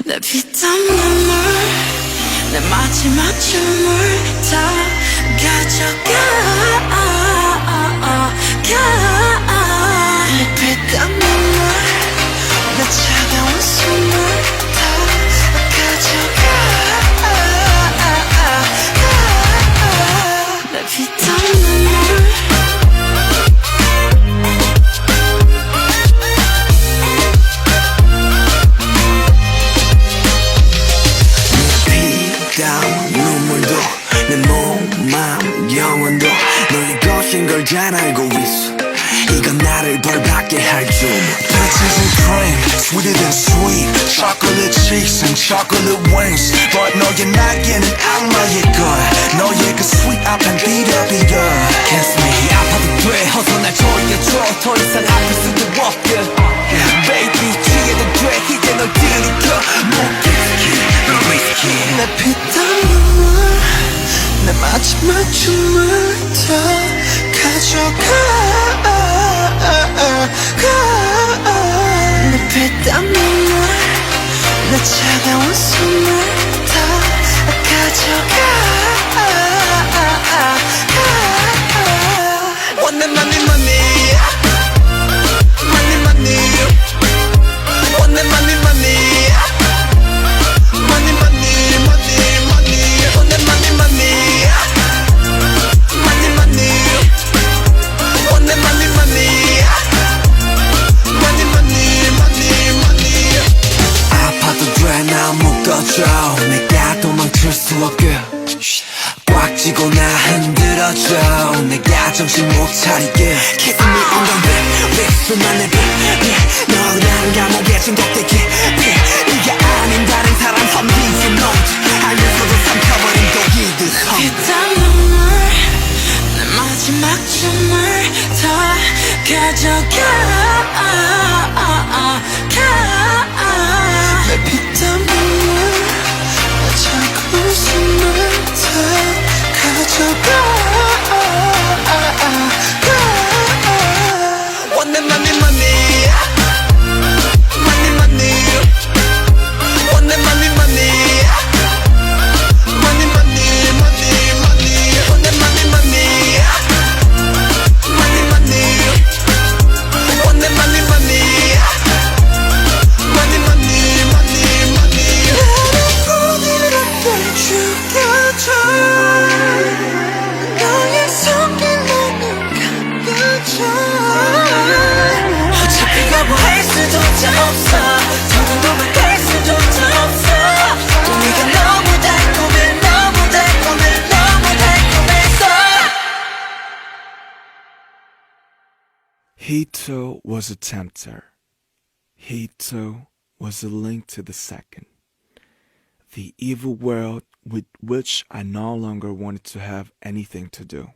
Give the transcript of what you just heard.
내 피땀 눈물 내 마지막 춤을 다 가져가 내 피땀 눈물 내 차가운 숨을 다 가져가 내 피땀 눈물 눈물도 내 몸, 마음, 영혼도 너의 것인 걸 잘 알고 있어 이건 나를 벌받게 할 줄 Peaches and cream, sweeter than sweet Chocolate cheeks and chocolate wings But 너의 날개는 악마의 걸 너의 그 sweet 앞엔 비벼비벼 Kiss me 아파도 돼 어서 날 조여줘 더 이상 아플 수도 없게 Baby 취해도 돼 이제 널 들이켜 못 너 whiskey 내 피땀 눈물 내 마지막 춤을 다 가져가 내 피땀 눈물 내 차가운 숨을 다 가져가 Want that money money Money money Want that money money Money, money, money, money. Want that money, money. Money, money. Want that money, money. Money, money, money, money. 아파도 돼 나 묶어줘 내가 도망칠 수 없게 꽉 쥐고 나 흔들어줘 내가 정신 못 차리게 Kiss me on the lip 수만 내 빛 너랑 감옥에 중독되게 네가 아닌 다른 사람 섬기지 못 알면서도 삼켜버린 독이듯 피땀 눈물 내 마지막 춤을 다 가져가 내 피땀 눈물 내 차가운 숨을 다 가져가 Want that money money Money money Want that money money Money money money money Want that money money Money money Want that money money Money money money money 나를 꿈이라 죽여줘 너의 손길 너무 가벼져 어차피 거부할 수조차 없어 더는 도망갈 수조차 없어 또 네가 너무 달콤해 너무 달콤해 너무 달콤해서 He too was a tempter. He too was a link to the second. The evil world with which I no longer wanted to have anything to do.